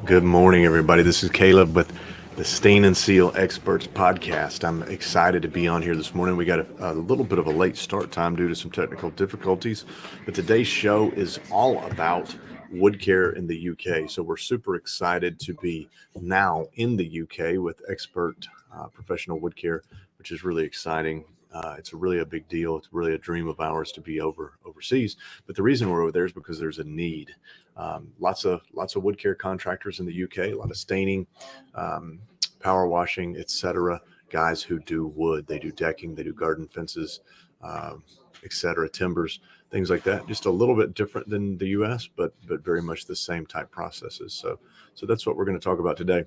Good morning, everybody. This is Caleb with the Stain and Seal Experts podcast. I'm excited to be on here this morning. We got a little bit of a late start time due to some technical difficulties, but today's show is all about wood care in the UK. So we're super excited to be now in the UK with expert professional wood care, which is really exciting. It's really a big deal. It's really a dream of ours to be overseas. But the reason we're over there is because there's a need. Lots of wood care contractors in the UK, a lot of staining, power washing, etc. Guys who do wood, they do decking, they do garden fences, etc. Timbers, things like that. Just a little bit different than the US, but very much the same type processes. So that's what we're going to talk about today.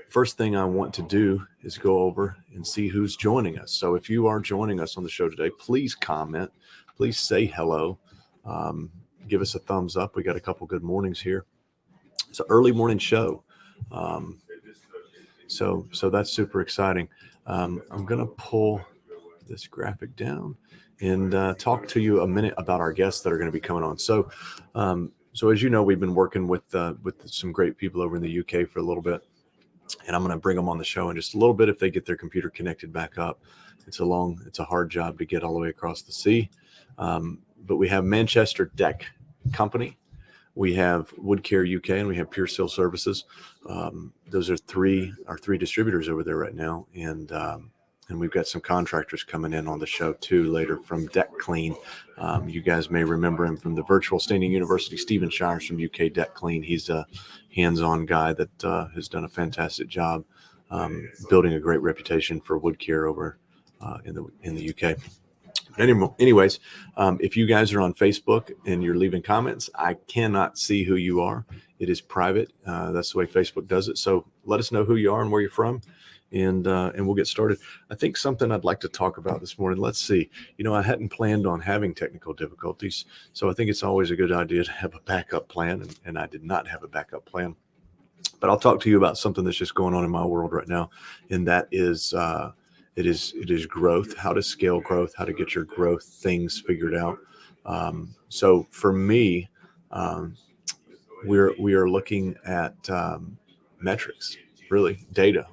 First thing I want to do is go over and see who's joining us. So if you are joining us on the show today, please comment, please say hello. Give us a thumbs up. We got a couple good mornings here. It's an early morning show. So that's super exciting. I'm going to pull this graphic down and talk to you a minute about our guests that are going to be coming on. So as you know, we've been working with some great people over in the UK for a little bit, and I'm going to bring them on the show in just a little bit if they get their computer connected back up. It's a hard job to get all the way across the sea. But we have Manchester Deck Company, we have Wood Care UK, and we have Pure Seal Services. Those are our three distributors over there right now, and we've got some contractors coming in on the show too later from Cleen. You guys may remember him from the Virtual Staining University. Stephen Shires from UK Cleen. He's a hands-on guy that has done a fantastic job building a great reputation for wood care over in the UK. Anyways, if you guys are on Facebook and you're leaving comments, I cannot see who you are. It is private. That's the way Facebook does it. So let us know who you are and where you're from, and we'll get started. I think something I'd like to talk about this morning. Let's see. I hadn't planned on having technical difficulties, so I think it's always a good idea to have a backup plan, and I did not have a backup plan. But I'll talk to you about something that's just going on in my world right now, and that is it is growth, how to scale growth, how to get your growth things figured out. So for me, we are looking at metrics, really data,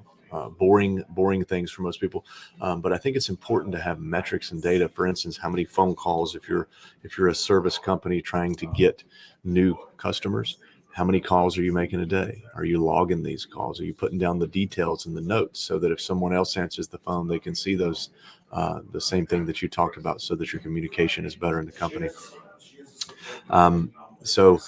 boring things for most people. But I think it's important to have metrics and data. For instance, how many phone calls, if you're a service company trying to get new customers, how many calls are you making a day? Are you logging these calls? Are you putting down the details in the notes so that if someone else answers the phone, they can see those, the same thing that you talked about, so that your communication is better in the company. So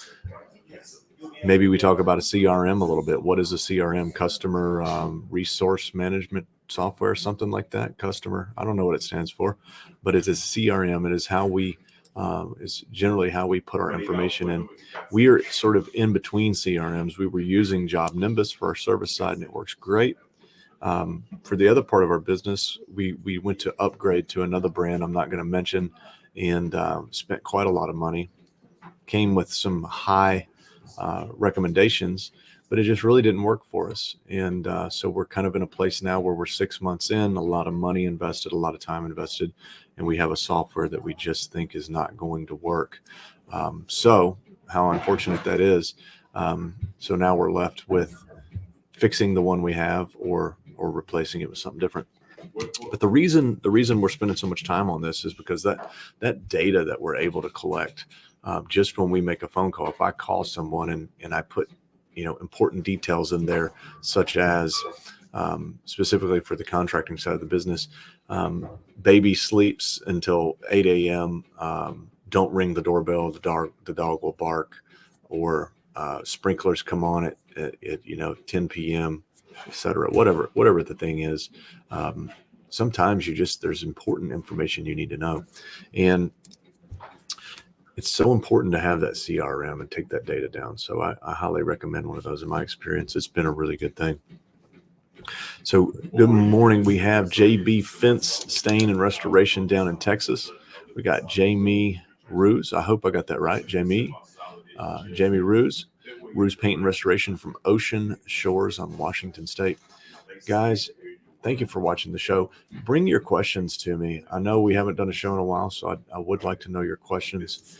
maybe we talk about a CRM a little bit. What is a CRM? Customer resource management software, something like that. Customer, I don't know what it stands for, but it's a CRM. It is is generally how we put our information in. We are sort of in between CRMs. We were using Job Nimbus for our service side, and it works great. For the other part of our business, we went to upgrade to another brand I'm not going to mention, and spent quite a lot of money. Came with some high recommendations, but it just really didn't work for us. And so we're kind of in a place now where we're 6 months in, a lot of money invested, a lot of time invested, and we have a software that we just think is not going to work. So how unfortunate that is. So now we're left with fixing the one we have or replacing it with something different. But the reason we're spending so much time on this is because that data that we're able to collect, just when we make a phone call, if I call someone and I put important details in there, such as specifically for the contracting side of the business, baby sleeps until 8 a.m. Don't ring the doorbell. The dog will bark, or sprinklers come on at 10 p.m., etc. Whatever the thing is. Sometimes there's important information you need to know, and it's so important to have that CRM and take that data down. So I highly recommend one of those. In my experience, it's been a really good thing. So good morning. We have JB Fence Stain and Restoration down in Texas. We got Jamie Ruse. I hope I got that right. Jamie Ruse. Ruse Paint and Restoration from Ocean Shores on Washington State. Guys, thank you for watching the show. Bring your questions to me. I know we haven't done a show in a while, so I would like to know your questions.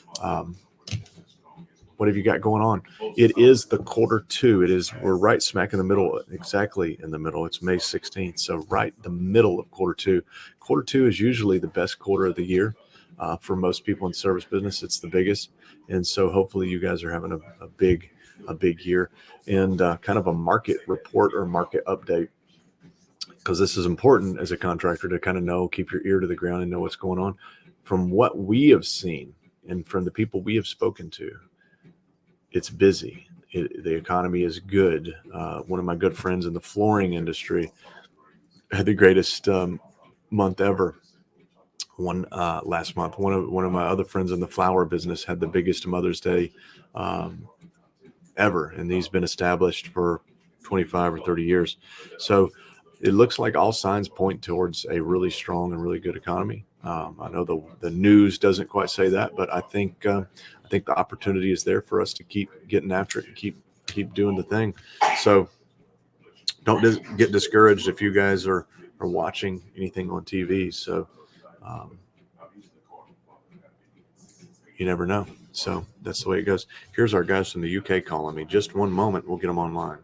What have you got going on? It is the Q2. We're right smack in the middle, exactly in the middle. It's May 16th. So right the middle of Q2. Q2 is usually the best quarter of the year. For most people in service business, it's the biggest. And so hopefully you guys are having a big year, and kind of a market report or market update, because this is important as a contractor to kind of know, keep your ear to the ground and know what's going on. From what we have seen and from the people we have spoken to, it's busy. The economy is good. One of my good friends in the flooring industry had the greatest month ever. Last month, one of my other friends in the flower business had the biggest Mother's Day ever, and he's been established for 25 or 30 years. So it looks like all signs point towards a really strong and really good economy. I know the news doesn't quite say that, but I think the opportunity is there for us to keep getting after it and keep doing the thing. So don't get discouraged if you guys are watching anything on TV. So you never know. So that's the way it goes. Here's our guys from the UK calling me. Just one moment. We'll get them online.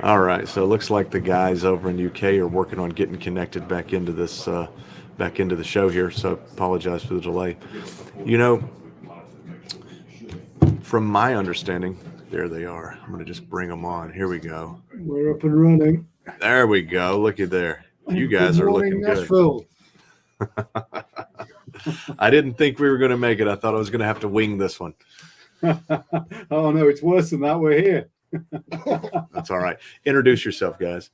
All right, so it looks like the guys over in UK are working on getting connected back into this, back into the show here. So apologize for the delay. You know, from my understanding, there they are. I'm going to just bring them on. Here we go. We're up and running. There we go. Looky there. You guys are looking good. I didn't think we were going to make it. I thought I was going to have to wing this one. Oh, no, it's worse than that. We're here. That's all right. Introduce yourself, guys.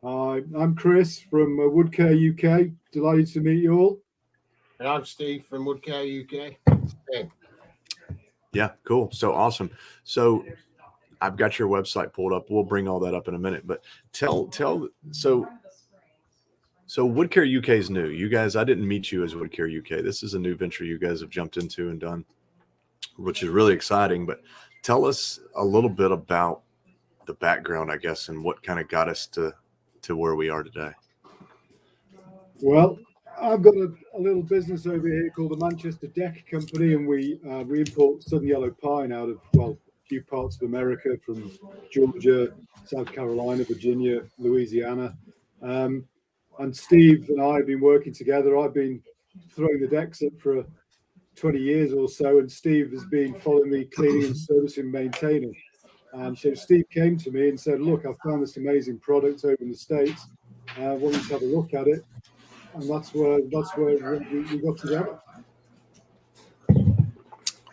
I'm Chris from Woodcare UK. Delighted to meet you all. And I'm Steve from Woodcare UK. Yeah, cool. So awesome. So I've got your website pulled up. We'll bring all that up in a minute. But so Woodcare UK is new. You guys, I didn't meet you as Woodcare UK. This is a new venture you guys have jumped into and done, which is really exciting. But tell us a little bit about the background, I guess, and what kind of got us to where we are today. Well, I've got a little business over here called the Manchester Deck Company, and we import southern yellow pine out of, a few parts of America, from Georgia, South Carolina, Virginia, Louisiana. And Steve and I have been working together. I've been throwing the decks up for 20 years or so, and Steve has been following me, cleaning and servicing, maintaining. So Steve came to me and said, look, I've found this amazing product over in the States. I want you to have a look at it. And that's where we got together.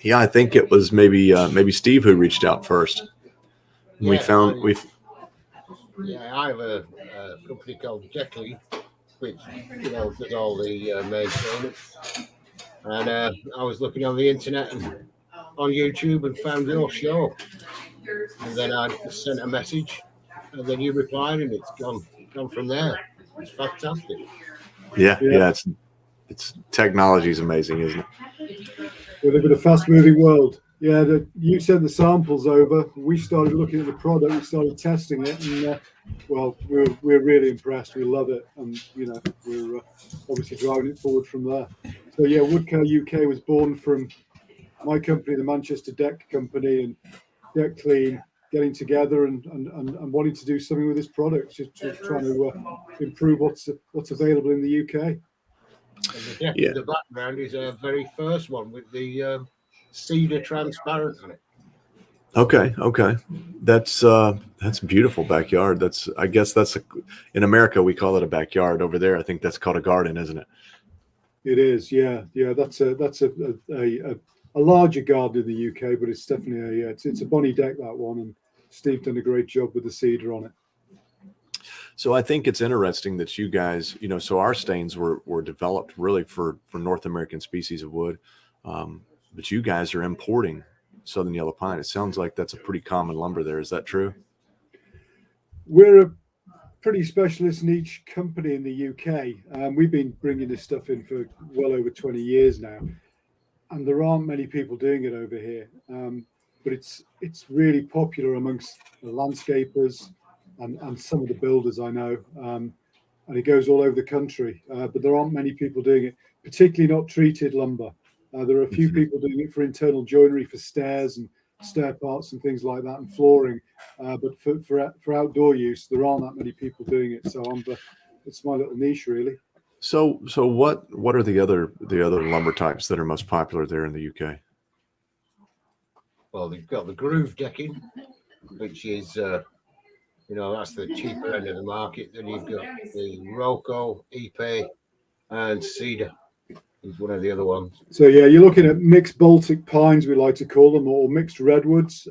Yeah, I think it was maybe Steve who reached out first. Yeah, I have a company called Cleen, which does all the maintenance. And I was looking on the internet and on YouTube and found your show. And then I just sent a message, and then you replied, and it's gone from there. It's fantastic. Yeah. It's technology is amazing, isn't it? We live in a fast-moving world. Yeah, you sent the samples over. We started looking at the product. We started testing it, and we're really impressed. We love it, and we're obviously driving it forward from there. So yeah, Woodcare UK was born from my company, the Manchester Deck Company, and Deck Cleen getting together and wanting to do something with this product, just trying to improve what's available in the UK. And the background is a very first one with the cedar transparent on it. Okay. That's beautiful backyard. I guess in America we call it a backyard. Over there, I think that's called a garden, isn't it? It is, yeah. That's a a larger garden in the UK, but it's definitely it's a bonny deck, that one, and Steve done a great job with the cedar on it. So I think it's interesting that you guys, so our stains were developed really for North American species of wood, but you guys are importing Southern yellow pine. It sounds like that's a pretty common lumber there. Is that true? We're a pretty specialist niche company in the UK. We've been bringing this stuff in for well over 20 years now, and there aren't many people doing it over here. But it's really popular amongst the landscapers and some of the builders I know, and it goes all over the country. But there aren't many people doing it, particularly not treated lumber. There are a few people doing it for internal joinery, for stairs and stair parts and things like that, and flooring. But for outdoor use, there aren't that many people doing it. So it's my little niche, really. So what are the other lumber types that are most popular there in the UK? Well, they've got the groove decking, which is that's the cheaper end of the market. Then you've got the Roco, Ipe, and Cedar is one of the other ones. So yeah, you're looking at mixed Baltic pines, we like to call them, or mixed redwoods.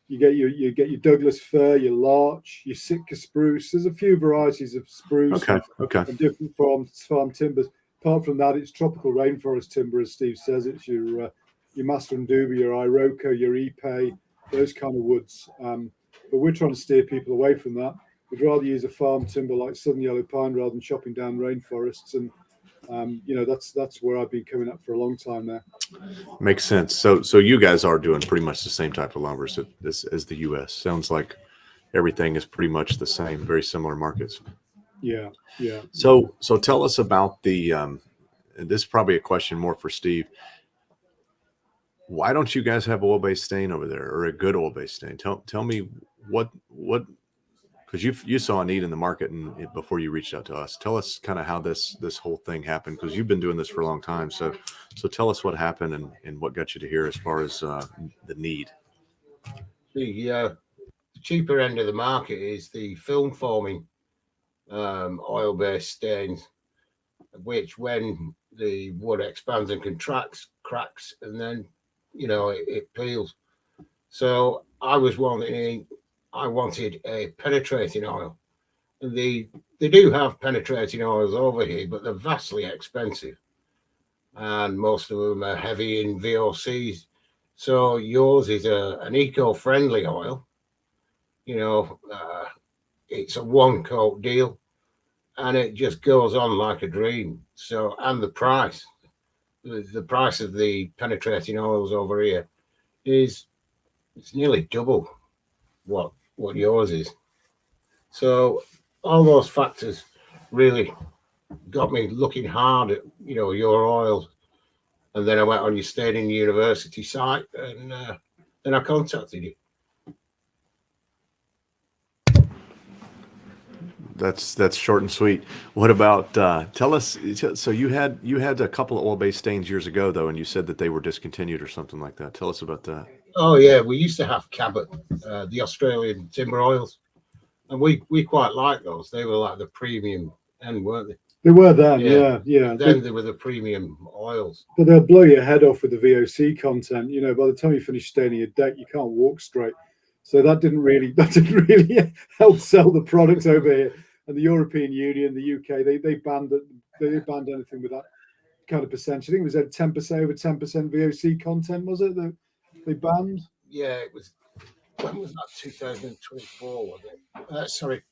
You get your Douglas fir, your larch, your Sitka spruce. There's a few varieties of spruce. Okay. And different farm timbers. Apart from that, it's tropical rainforest timber, as Steve says. It's your Master and Duba, your Iroko, your Ipe, those kind of woods. But we're trying to steer people away from that. We'd rather use a farm timber like Southern yellow pine rather than chopping down rainforests. And that's where I've been coming up for a long time now. Makes sense. So you guys are doing pretty much the same type of lumber as the US. Sounds like everything is pretty much the same, very similar markets. Yeah. So tell us about the this is probably a question more for Steve. Why don't you guys have oil-based stain over there, or a good oil-based stain? Tell me what because you saw a need in the market and before you reached out to us. Tell us kind of how this whole thing happened, because you've been doing this for a long time. So tell us what happened and what got you to here as far as the need. The cheaper end of the market is the film forming oil-based stains, which when the wood expands and contracts, cracks, and then it peels. So I wanted a penetrating oil, and they do have penetrating oils over here, but they're vastly expensive, and most of them are heavy in VOCs. So yours is an eco-friendly oil. It's a one coat deal, and it just goes on like a dream. So, and the price of the penetrating oils over here it's nearly double what yours is. So all those factors really got me looking hard at your oils, and then I went on your staining university site, and then I contacted you. That's short and sweet. What about tell us? So you had a couple of oil-based stains years ago, though, and you said that they were discontinued or something like that. Tell us about that. Oh yeah, we used to have Cabot, the Australian timber oils, and we quite like those. They were like the premium end, weren't they? They were then, yeah. Then they were the premium oils. But they'll blow your head off with the VOC content. By the time you finish staining your deck, you can't walk straight. So that didn't really help sell the product over here. And the European Union, the UK, they banned anything with that kind of percentage. I think it was at 10%, over 10% VOC content, was it? That they banned? Yeah, it was. When was that? 2024, was it? Sorry.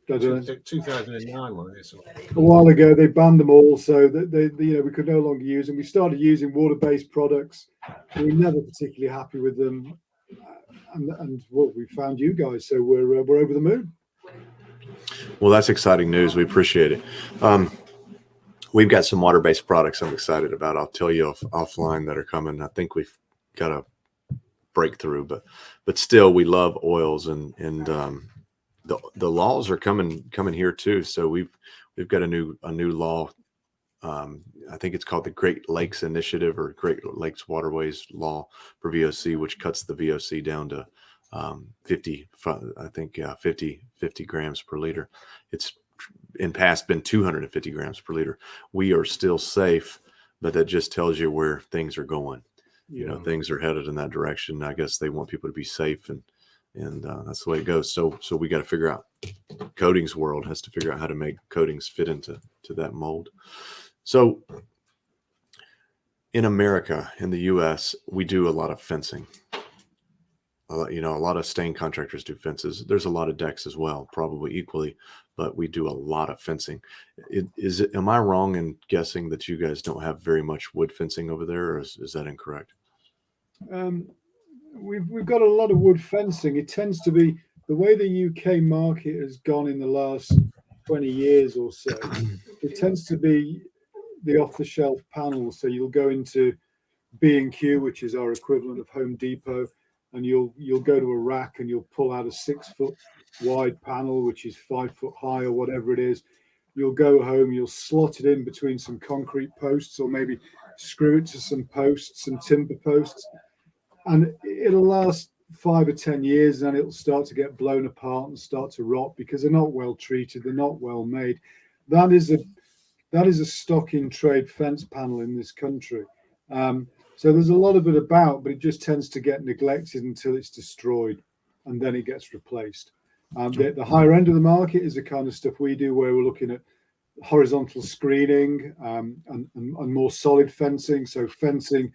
2009, wasn't it? A while ago, they banned them all, so that we could no longer use them. We started using water-based products. We were never particularly happy with them, and we found you guys, so we're over the moon. Well, that's exciting news. We appreciate it. We've got some water-based products I'm excited about. I'll tell you offline that are coming. I think we've got a breakthrough, but still, we love oils, and the laws are coming here too. So we've got a new law. I think it's called the Great Lakes Initiative, or Great Lakes Waterways Law for VOC, which cuts the VOC down to 50 grams per liter. It's in past been 250 grams per liter. We are still safe but that just tells you where things are going. You know, Yeah. things are headed in that direction. I guess they want people to be safe, and that's the way it goes. So we got to figure out. Coatings world has to figure out how to make coatings fit into that mold. So in America, in the U.S., we do a lot of fencing. You know, a lot of stain contractors do fences. There's a lot of decks as well, probably equally, but we do a lot of fencing. Am I wrong in guessing that you guys don't have very much wood fencing over there, or is that incorrect? We've got a lot of wood fencing. It tends to be the way the UK market has gone in the last 20 years or so. It tends to be the off-the-shelf panels. So you'll go into B&Q, which is our equivalent of Home Depot, and you'll go to a rack and you'll pull out a 6-foot wide panel, which is 5 foot high or whatever it is. You'll go home, you'll slot it in between some concrete posts, or maybe screw it to some posts, some timber posts, and it'll last 5 or 10 years, and then it'll start to get blown apart and start to rot because they're not well treated, they're not well made. That is a stock in trade fence panel in this country. So there's a lot of it about, but it just tends to get neglected until it's destroyed, and then it gets replaced. The higher end of the market is the kind of stuff we do, where we're looking at horizontal screening and more solid fencing. So fencing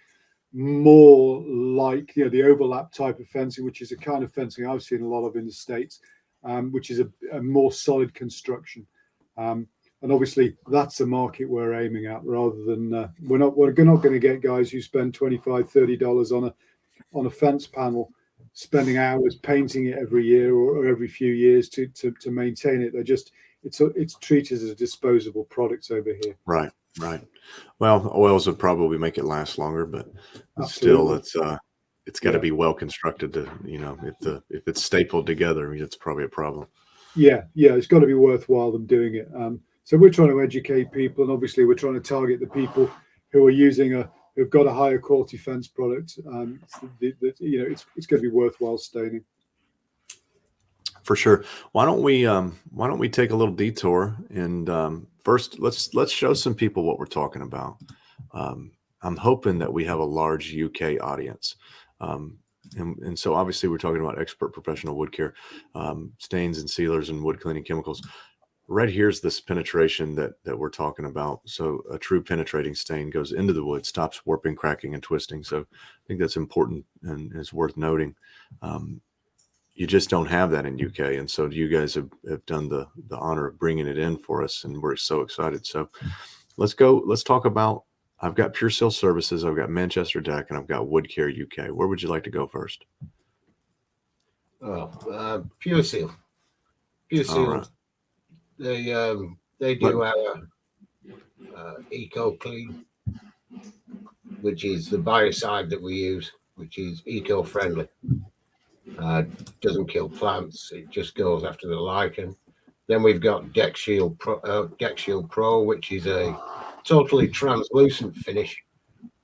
more like the overlap type of fencing, which is a kind of fencing I've seen a lot of in the States, which is a more solid construction. And obviously, that's the market we're aiming at, rather than we're not going to get guys who spend $25-$30 on a fence panel, spending hours painting it every year or every few years to maintain it. They're just it's treated as a disposable product over here. Right. Well, oils would probably make it last longer, but Absolutely. still, it's got to be well constructed to, if it's stapled together, it's probably a problem. Yeah, it's got to be worthwhile them doing it. So we're trying to educate people, and obviously we're trying to target the people who are who've got a higher quality fence product. It's going to be worthwhile staining. For sure. Why don't we take a little detour and first let's show some people what we're talking about. I'm hoping that we have a large UK audience. And so obviously we're talking about expert professional wood care, stains and sealers and wood cleaning chemicals. Right here's this penetration that we're talking about. So a true penetrating stain goes into the wood, stops warping, cracking, and twisting. So I think that's important and is worth noting. You just don't have that in UK. And so you guys have done the honor of bringing it in for us, and we're so excited. So let's talk about, I've got Pure Seal Services, I've got Manchester Deck, and I've got Wood Care UK. Where would you like to go first? Pure Seal. Pure Seal. Right. They do our Eco Cleen, which is the biocide that we use, which is eco-friendly. Doesn't kill plants. It just goes after the lichen. Then we've got Deck Shield Pro, which is a totally translucent finish,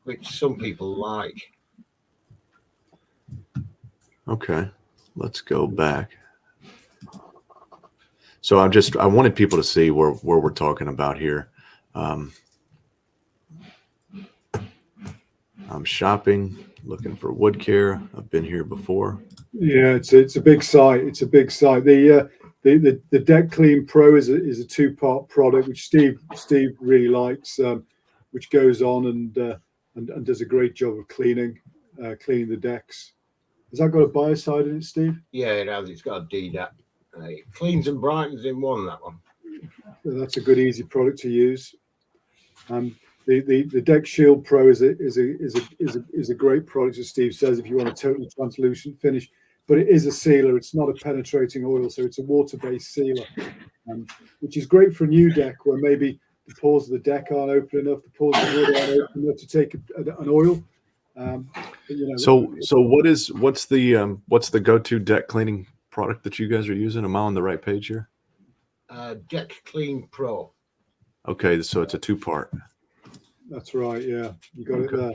which some people like. Okay, let's go back. So I wanted people to see where we're talking about here. I'm shopping, looking for wood care. I've been here before. Yeah, it's a big site. It's a big site. The Deck Cleen Pro is a 2-part product, which Steve really likes, which goes on and does a great job of cleaning the decks. Has that got a biocide in it, Steve? Yeah, it has. It's got a DDAP. It cleans and brightens in one. That one. That's a good, easy product to use. The Deck Shield Pro is a great product, as Steve says, if you want a totally translucent finish. But it is a sealer. It's not a penetrating oil, so it's a water-based sealer, which is great for a new deck where maybe the pores of the deck aren't open enough, the pores of the wood aren't open enough to take an oil. So what's the go-to deck cleaning product that you guys are using? Am I on the right page here? Deck Cleen Pro. Okay, so it's a 2-part. That's right. Yeah, you got it there.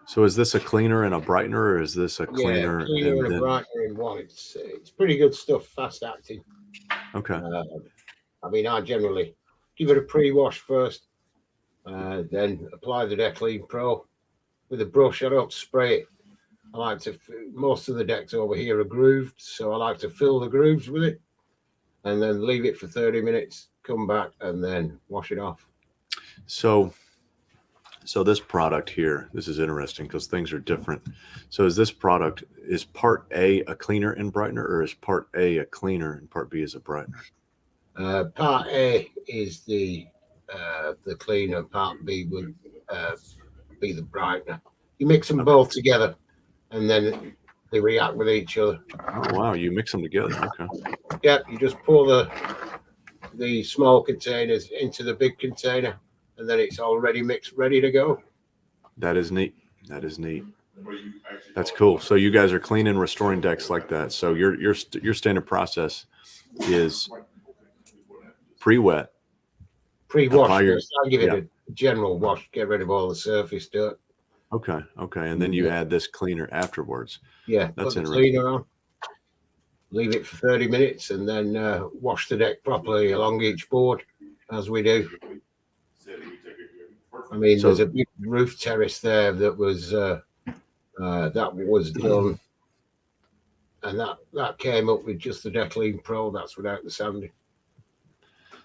So is this a cleaner and a brightener, or is this a cleaner, and a brightener in one? It's pretty good stuff, fast acting. Okay. I mean, I generally give it a pre-wash first, Then apply the Deck Cleen Pro with a brush. I don't spray it. I like to. Most of the decks over here are grooved, so I like to fill the grooves with it, and then leave it for 30 minutes. Come back and then wash it off. So this product here, this is interesting because things are different. So is this product, is part A a cleaner and brightener, or is part A a cleaner and part B is a brightener? Part A is the cleaner. Part B would be the brightener. You mix them both together, and then they react with each other. Oh wow, you mix them together. Okay. Yeah, you just pour the small containers into the big container, and then it's already mixed, ready to go. That is neat. That is neat. That's cool. So you guys are cleaning, restoring decks like that. So your standard process is pre-wet. Pre-wash. I'll give it a general wash, get rid of all the surface dirt. Okay. And then you add this cleaner afterwards. Yeah, that's put the cleaner on, leave it for 30 minutes, and then wash the deck properly along each board, as we do. I mean, there's a big roof terrace there that was done, and that came up with just the Deck Cleen Pro. That's without the sanding.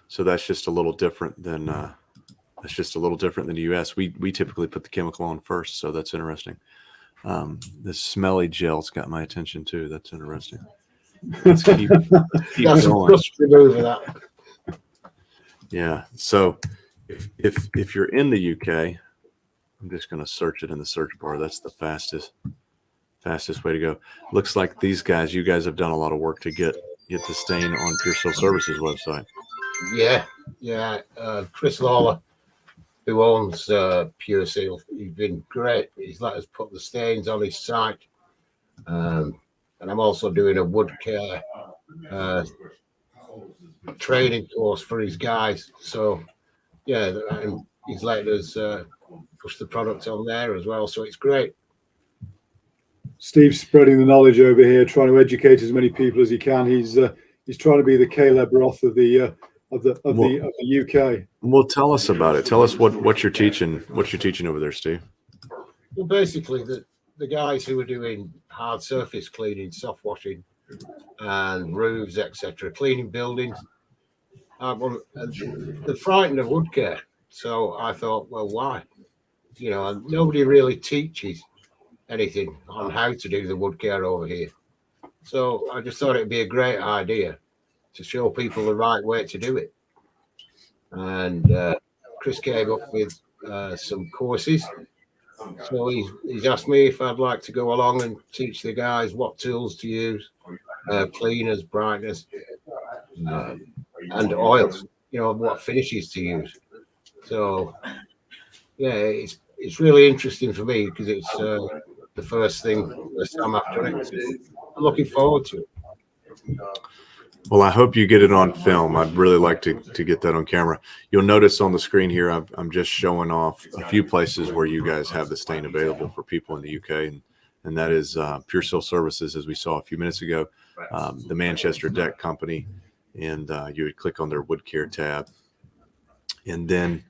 So that's just a little different than the US. We typically put the chemical on first, so that's interesting. The smelly gel's got my attention too. That's interesting. Let's keep going. Remover that. Yeah. So if you're in the UK, I'm just going to search it in the search bar. That's the fastest way to go. Looks like you guys have done a lot of work to get the stain on Pure Seal Services website. Yeah. Chris Lawler, who owns Pure Seal, he's been great. He's let us put the stains on his site. And I'm also doing a wood care training course for his guys. So, yeah, and he's let us push the product on there as well. So it's great. Steve's spreading the knowledge over here, trying to educate as many people as he can. He's trying to be the Caleb Roth of the UK. Well, tell us about it. Tell us what you're teaching. What you're teaching over there, Steve. Well, basically, the guys who are doing hard surface cleaning, soft washing, and roofs, etc., cleaning buildings, they're frightened of wood care. So I thought, well, why? Nobody really teaches anything on how to do the wood care over here. So I just thought it'd be a great idea to show people the right way to do it. And Chris came up with some courses. So he's asked me if I'd like to go along and teach the guys what tools to use, cleaners, brighteners, and oils, what finishes to use. So, yeah, it's really interesting for me because it's the first time I've done it. So I'm looking forward to it. Well, I hope you get it on film. I'd really like to get that on camera. You'll notice on the screen here, I'm just showing off a few places where you guys have the stain available for people in the UK. And that is Pure Seal Services, as we saw a few minutes ago, the Manchester Deck Company. And you would click on their wood care tab. And then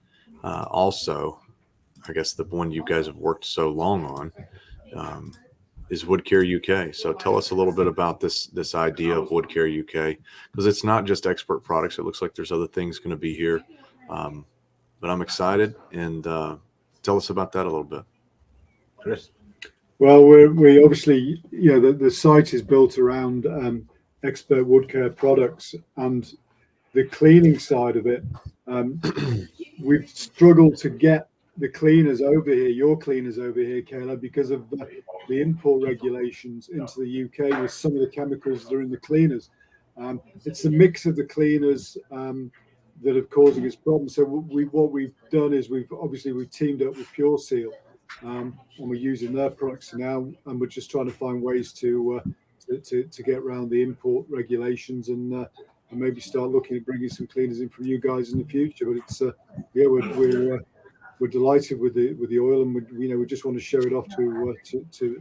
also, I guess the one you guys have worked so long on is Wood Care UK. So tell us a little bit about this idea of Wood Care UK, because it's not just expert products. It looks like there's other things going to be here, but I'm excited. And tell us about that a little bit, Chris. Well, we obviously, the site is built around expert wood care products, and the cleaning side of it. We've struggled to get the cleaners over here, your cleaners over here, Caleb, because of the import regulations into the UK with some of the chemicals that are in the cleaners. It's the mix of the cleaners that are causing us problems. So what we've done is we've teamed up with Pure Seal, and we're using their products now, and we're just trying to find ways to get around the import regulations and maybe start looking at bringing some cleaners in from you guys in the future. But it's we're delighted with the oil, and we just want to show it off to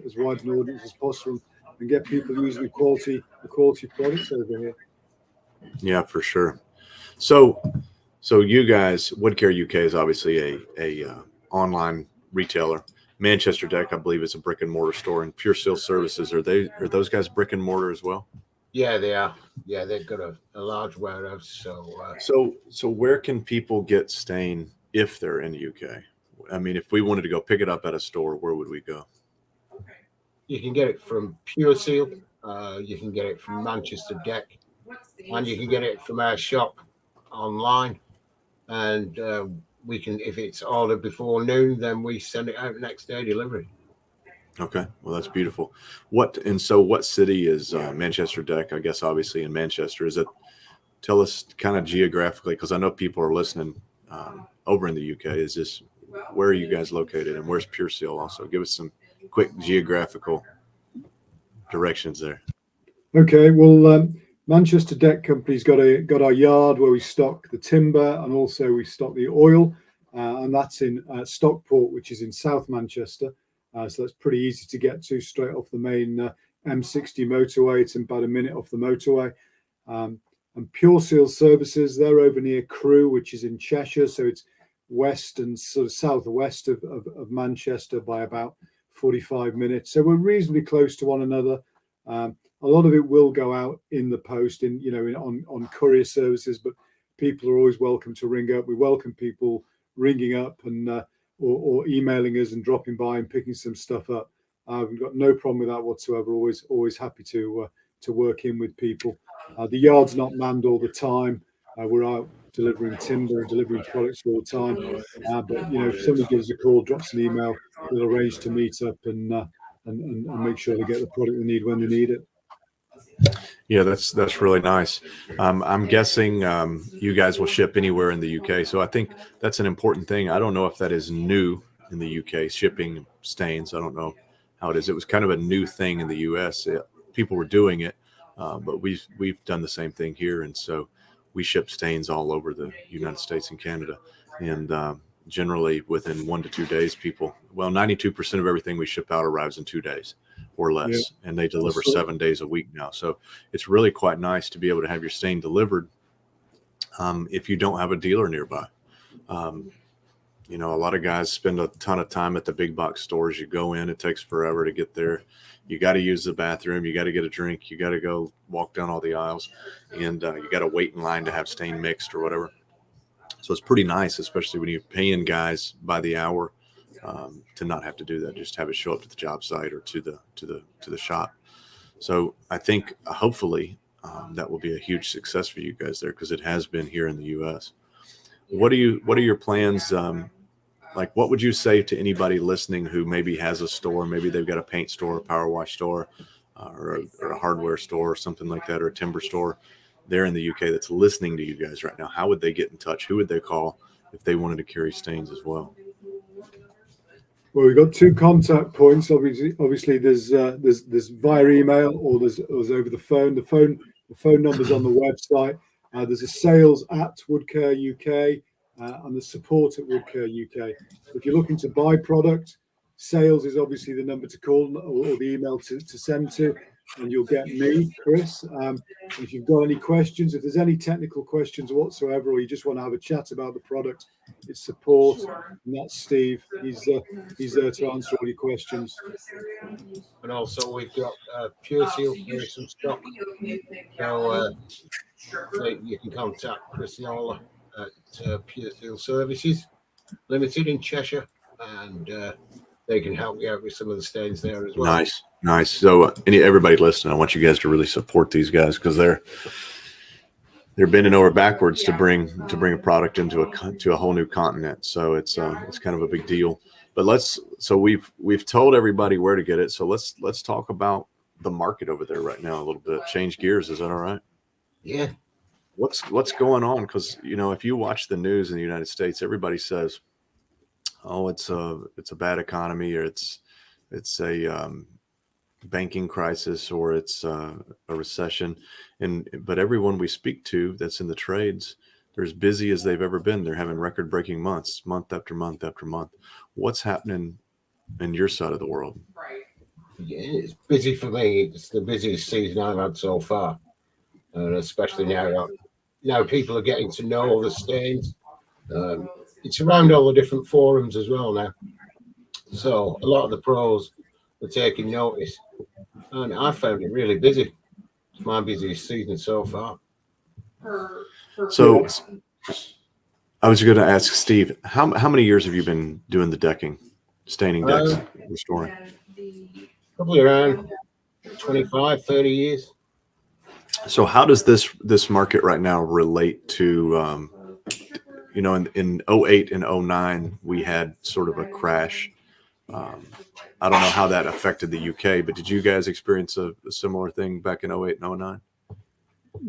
as wide an audience as possible and get people using the quality products over here. Yeah, for sure. So So you guys, Woodcare UK is obviously a online retailer. Manchester Deck, I believe, is a brick and mortar store, and Pure Seal Services, are those guys brick and mortar as well? Yeah, they are. Yeah, they've got a large warehouse. So where can people get stain if they're in the UK? I mean, if we wanted to go pick it up at a store, where would we go? You can get it from Pure Seal. You can get it from Manchester Deck, and you can get it from our shop online. And we can, if it's ordered before noon, then we send it out next day delivery. Okay, well that's beautiful. What city is Manchester Deck? I guess obviously in Manchester. Is it? Tell us kind of geographically, because I know people are listening over in the UK. Is this where are you guys located, and where's Pure Seal? Also, give us some quick geographical directions there. Okay, well, Manchester Deck Company's got our yard where we stock the timber, and also we stock the oil, and that's in Stockport, which is in South Manchester. So that's pretty easy to get to, straight off the main M60 motorway. It's about a minute off the motorway. And Pure Seal Services, they're over near Crewe, which is in Cheshire, so it's west and sort of southwest of Manchester by about 45 minutes. So we're reasonably close to one another. A lot of it will go out in the post, on courier services, but people are always welcome to ring up. We welcome people ringing up and or emailing us and dropping by and picking some stuff up. We've got no problem with that whatsoever. Always happy to work in with people. The yard's not manned all the time. We're out delivering timber and delivering products all the time. But if somebody gives a call, drops an email, we'll arrange to meet up and make sure they get the product they need when they need it. Yeah, that's really nice. I'm guessing you guys will ship anywhere in the UK. So I think that's an important thing. I don't know if that is new in the UK, shipping stains. I don't know how it is. It was kind of a new thing in the US. People were doing it, but we've done the same thing here, and so we ship stains all over the United States and Canada, and generally within 1 to 2 days, 92% of everything we ship out arrives in 2 days or less, and they deliver 7 days a week now. So it's really quite nice to be able to have your stain delivered if you don't have a dealer nearby. A lot of guys spend a ton of time at the big box stores. You go in, it takes forever to get there. You got to use the bathroom. You got to get a drink. You got to go walk down all the aisles, and you got to wait in line to have stain mixed or whatever. So it's pretty nice, especially when you're paying guys by the hour, to not have to do that. Just have it show up to the job site or to the shop. So I think hopefully that will be a huge success for you guys there, because it has been here in the U.S. What are your plans? Like, what would you say to anybody listening who maybe has a store, maybe they've got a paint store, a power wash store, or a hardware store or something like that, or a timber store there in the UK that's listening to you guys right now? How would they get in touch? Who would they call if they wanted to carry stains as well? Well, we've got 2 contact points. Obviously, there's via email or there's over the phone. The phone number's on the website. There's a sales at Woodcare UK and the support at Woodcare UK. If you're looking to buy product, sales is obviously the number to call or the email to send to, and you'll get me, Chris. If you've got any questions, if there's any technical questions whatsoever, or you just want to have a chat about the product, it's support, and that's Steve. He's there to answer all your questions. And also we've got Pure Seal for some stock. So you can contact Chris Yola at Pure Seal Services Limited in Cheshire, and they can help you out with some of the stains there as well. Nice. So everybody listening, I want you guys to really support these guys, because they're bending over backwards to bring a product into a whole new continent. So it's kind of a big deal. But we've told everybody where to get it. So let's talk about the market over there right now a little bit. Change gears. Is that all right? Yeah. What's going on? Because if you watch the news in the United States, everybody says, "Oh, it's a bad economy," or it's a banking crisis, or it's a recession. But everyone we speak to that's in the trades, they're as busy as they've ever been. They're having record-breaking months, month after month after month. What's happening in your side of the world? Yeah, it's busy for me. It's the busiest season I've had so far, and especially now now people are getting to know all the stains. It's around all the different forums as well now. So a lot of the pros are taking notice, and I found it really busy. It's my busiest season so far. So I was going to ask Steve, how many years have you been doing the decking, staining decks, restoring? Probably around 25, 30 years. So how does this market right now relate to, in 08 and 09, we had sort of a crash. I don't know how that affected the UK, but did you guys experience a similar thing back in 08 and 09?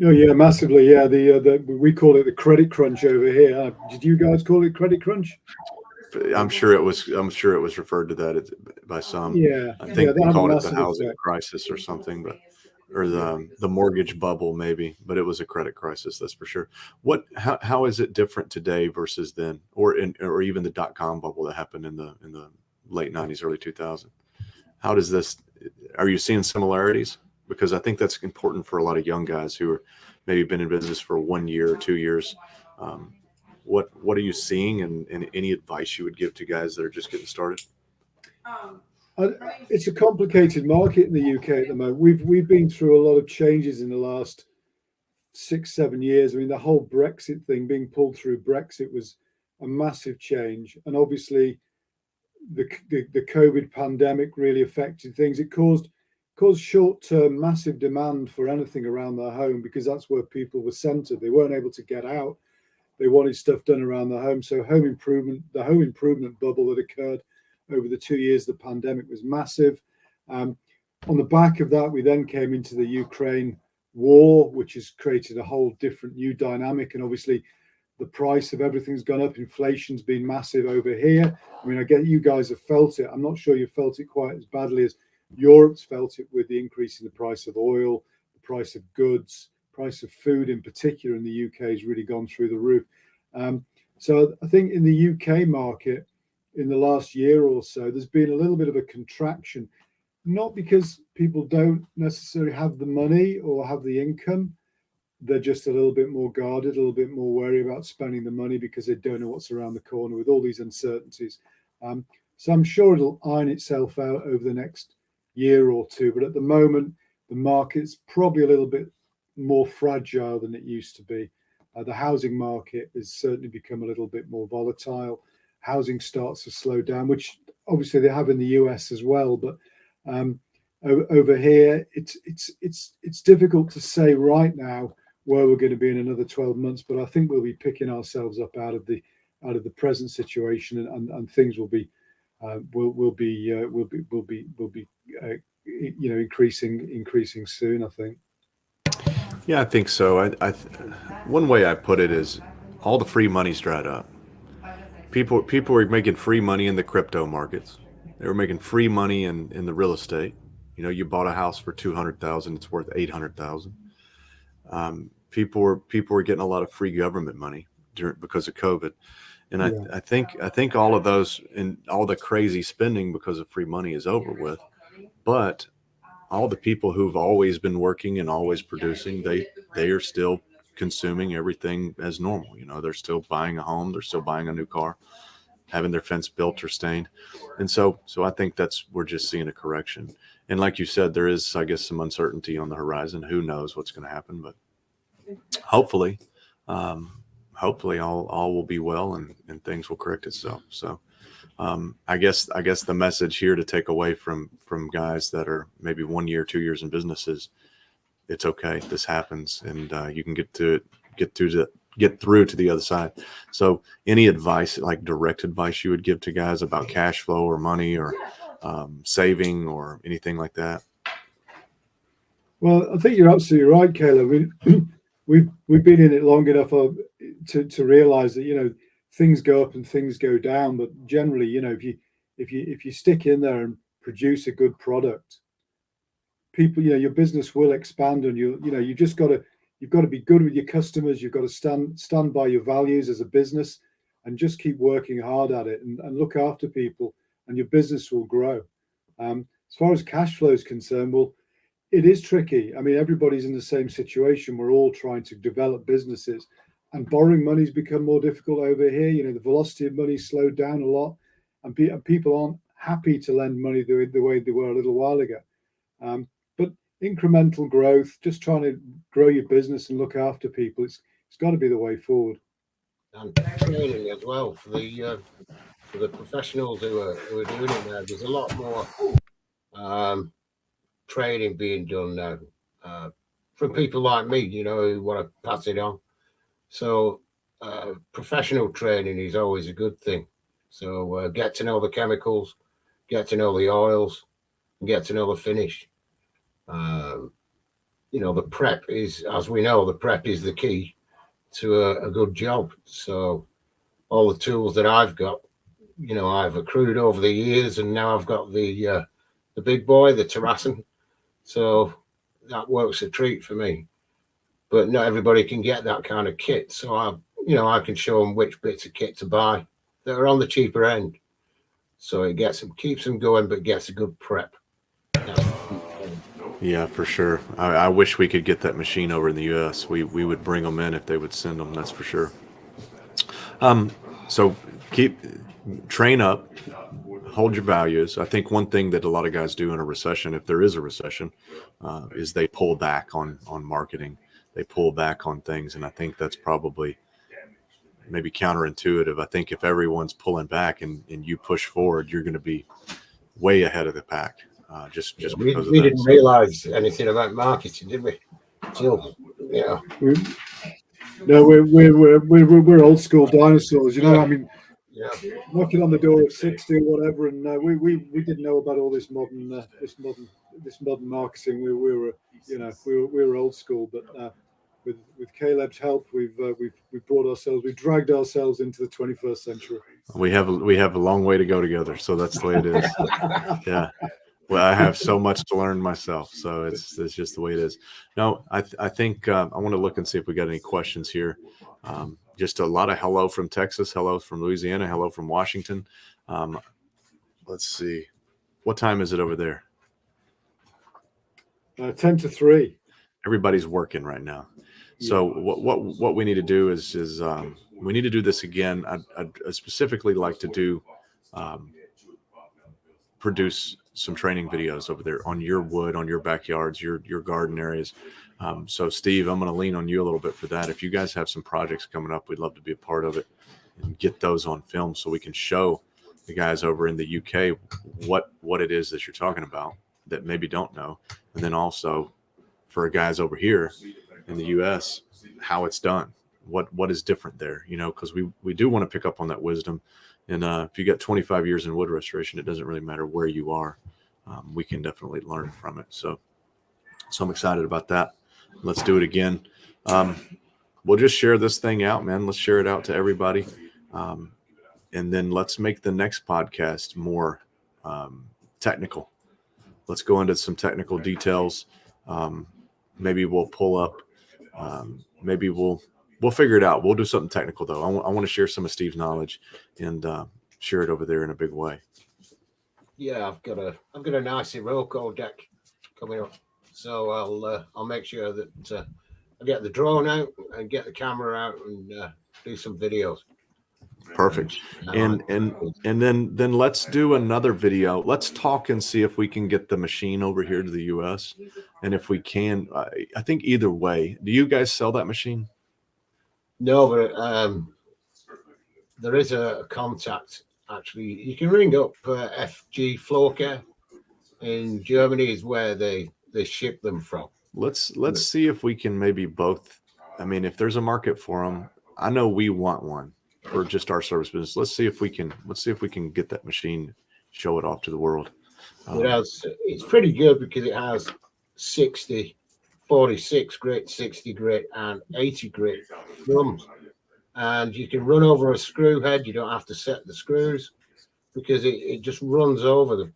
Oh yeah, massively. Yeah, we call it the credit crunch over here. Did you guys call it credit crunch? I'm sure it was referred to that by some. Yeah, I think they they have a called it the massive housing effect. crisis or something, or the mortgage bubble maybe, but it was a credit crisis, that's for sure. How is it different today versus then, or even the .com bubble that happened in the late 90s, early 2000s? How does this? Are you seeing similarities? Because I think that's important for a lot of young guys who are maybe been in business for 1 year or 2 years. What are you seeing, and any advice you would give to guys that are just getting started? It's a complicated market in the UK at the moment. We've been through a lot of changes in the last 6-7 years. I mean, the whole Brexit thing, being pulled through Brexit, was a massive change, and obviously the COVID pandemic really affected things. It caused short-term massive demand for anything around their home, because that's where people were centered. They weren't able to get out. They wanted stuff done around the home. So the home improvement bubble that occurred over the 2 years of the pandemic was massive. On the back of that, we then came into the Ukraine war, which has created a whole different new dynamic. And obviously, the price of everything's gone up. Inflation's been massive over here. I mean, I get you guys have felt it. I'm not sure you felt it quite as badly as Europe's felt it, with the increase in the price of oil, the price of goods, price of food in particular in the UK has really gone through the roof. So I think in the UK market, in the last year or so, there's been a little bit of a contraction, not because people don't necessarily have the money or have the income. They're just a little bit more guarded, a little bit more wary about spending the money, because they don't know what's around the corner with all these uncertainties. So I'm sure it'll iron itself out over the next year or two. But at the moment, the market's probably a little bit more fragile than it used to be. The housing market has certainly become a little bit more volatile. Housing starts to slow down, which obviously they have in the US as well. But over here, it's difficult to say right now where we're going to be in another 12 months. But I think we'll be picking ourselves up out of the present situation, and things will be increasing soon, I think. Yeah, I think so. One way I put it is, all the free money's dried up. People were making free money in the crypto markets. They were making free money in the real estate. You bought a house for $200,000, it's worth $800,000. People were getting a lot of free government money because of COVID, and I think all of those and all the crazy spending because of free money is over with. But all the people who've always been working and always producing, they are still consuming everything as normal. They're still buying a home, they're still buying a new car, having their fence built or stained. And so I think we're just seeing a correction. And like you said, there is, I guess, some uncertainty on the horizon. Who knows what's going to happen, but hopefully all will be well, and things will correct itself. So I guess the message here to take away from guys that are maybe 1 year, 2 years in business is, it's okay. This happens, and you can get through to the other side. So any advice, like direct advice, you would give to guys about cash flow or money or saving or anything like that? Well, I think you're absolutely right, Caleb. We've been in it long enough to realize that things go up and things go down, but generally, if you stick in there and produce a good product, people, your business will expand, and you've got to be good with your customers. You've got to stand by your values as a business, and just keep working hard at it, and look after people, and your business will grow. As far as cash flow is concerned, well, it is tricky. I mean, everybody's in the same situation. We're all trying to develop businesses, and borrowing money's become more difficult over here. You know, the velocity of money slowed down a lot, and people aren't happy to lend money the way they were a little while ago. But incremental growth, just trying to grow your business and look after people, it's got to be the way forward. And training as well for the professionals who are doing it now. There's a lot more training being done now from people like me, you know, who want to pass it on. So professional training is always a good thing. So get to know the chemicals, get to know the oils, and get to know the finish. You know, the prep is, as we know, the prep is the key to a good job. So all the tools that I've got, you know, I've accrued over the years, and now I've got the big boy, the Terrasson. So that works a treat for me. But not everybody can get that kind of kit. So I can show them which bits of kit to buy that are on the cheaper end. So it keeps them going, but gets a good prep. Yeah, for sure. I wish we could get that machine over in the U.S. We would bring them in if they would send them. That's for sure. So train up, hold your values. I think one thing that a lot of guys do in a recession, if there is a recession, is they pull back on marketing. They pull back on things, and I think that's probably maybe counterintuitive. I think if everyone's pulling back and you push forward, you're going to be way ahead of the pack. Just because we of that. didn't realize anything about marketing, did we? Until, you know. No, we're old school dinosaurs. You know, I mean, Yeah. knocking on the door of 60 or whatever, and we didn't know about all this modern marketing. We were old school, but with Caleb's help, we've dragged ourselves into the 21st century. We have a long way to go together, so that's the way it is. Yeah. Well, I have so much to learn myself, so it's just the way it is. No, I think I want to look and see if we got any questions here. Just a lot of hello from Texas, hello from Louisiana, hello from Washington. Let's see, what time is it over there? 10 to 3. Everybody's working right now. So what we need to do is we need to do this again. I'd specifically like to do produce some training videos over there on your wood, on your backyards, your garden areas. So Steve, I'm going to lean on you a little bit for that. If you guys have some projects coming up, we'd love to be a part of it and get those on film so we can show the guys over in the UK what it is that you're talking about that maybe don't know. And then also for guys over here in the US, how it's done, what is different there, you know, because we do want to pick up on that wisdom. And if you got 25 years in wood restoration, it doesn't really matter where you are. We can definitely learn from it. So I'm excited about that. Let's do it again. We'll just share this thing out, man. Let's share it out to everybody. And then let's make the next podcast more technical. Let's go into some technical details. Maybe we'll pull up. Maybe we'll figure it out. We'll do something technical though. I want to share some of Steve's knowledge and share it over there in a big way. Yeah, I've got a nice Iroko deck coming up, so I'll make sure that I get the drone out and get the camera out and do some videos. Perfect. And then let's do another video. Let's talk and see if we can get the machine over here to the US. And if we can, I think either way. Do you guys sell that machine? No, but there is a contact. Actually, you can ring up FG Floor Care in Germany is where they ship them from. Let's see if we can maybe both. I mean, if there's a market for them, I know we want one for just our service business. Let's see if we can get that machine, show it off to the world. It's pretty good because it has 60, 46 grit, 60 grit, and 80 grit drums. And you can run over a screw head. You don't have to set the screws because it just runs over them.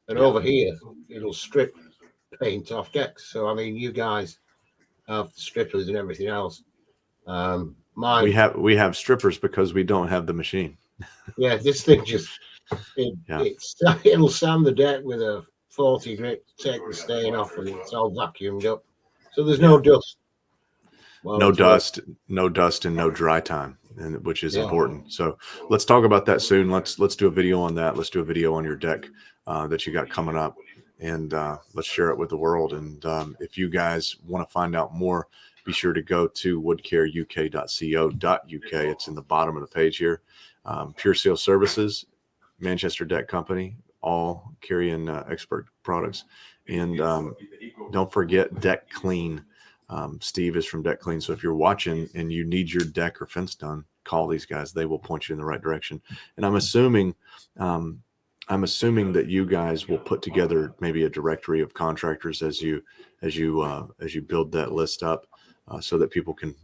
And over here, it'll strip paint off decks. So, I mean, you guys have the strippers and everything else. We have strippers because we don't have the machine. Yeah, this thing it'll sand the deck with a 40 grit, take the stain off, and it's all vacuumed up. So there's no dust. No dust, no dust, and no dry time, and which is important. So let's talk about that soon. Let's do a video on that. Let's do a video on your deck that you got coming up, and let's share it with the world. And if you guys want to find out more, be sure to go to woodcareuk.co.uk. It's in the bottom of the page here. Pure Seal Services, Manchester Deck Company, all carrying expert products. And don't forget Deck Cleen. Steve is from Deck Cleen. So if you're watching and you need your deck or fence done, call these guys. They will point you in the right direction. And I'm assuming that you guys will put together maybe a directory of contractors as you build that list up, so that people can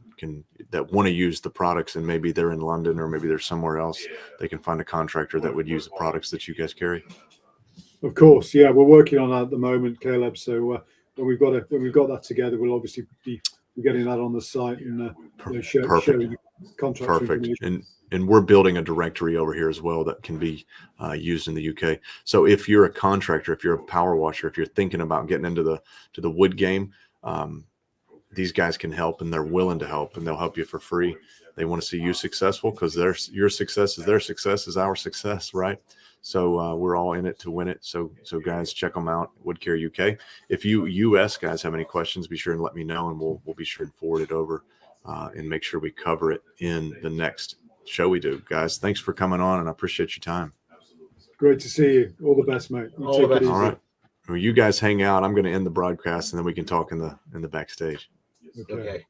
that want to use the products, and maybe they're in London or maybe they're somewhere else. They can find a contractor that would use the products that you guys carry. Of course, yeah, we're working on that at the moment, Caleb. So when we've got that together, we'll obviously be getting that on the site and sharing the contract. Perfect. And we're building a directory over here as well that can be used in the UK. So if you're a contractor, if you're a power washer, if you're thinking about getting into the wood game, these guys can help, and they're willing to help, and they'll help you for free. They want to see you successful because your success is their success is our success, right? So we're all in it to win it. So guys, check them out, Woodcare UK. If you US guys have any questions, be sure and let me know, and we'll be sure and forward it over and make sure we cover it in the next show we do. Guys, thanks for coming on, and I appreciate your time. Great to see you. All the best, mate. All the best. All right. Well, you guys hang out. I'm going to end the broadcast, and then we can talk in the backstage. Okay.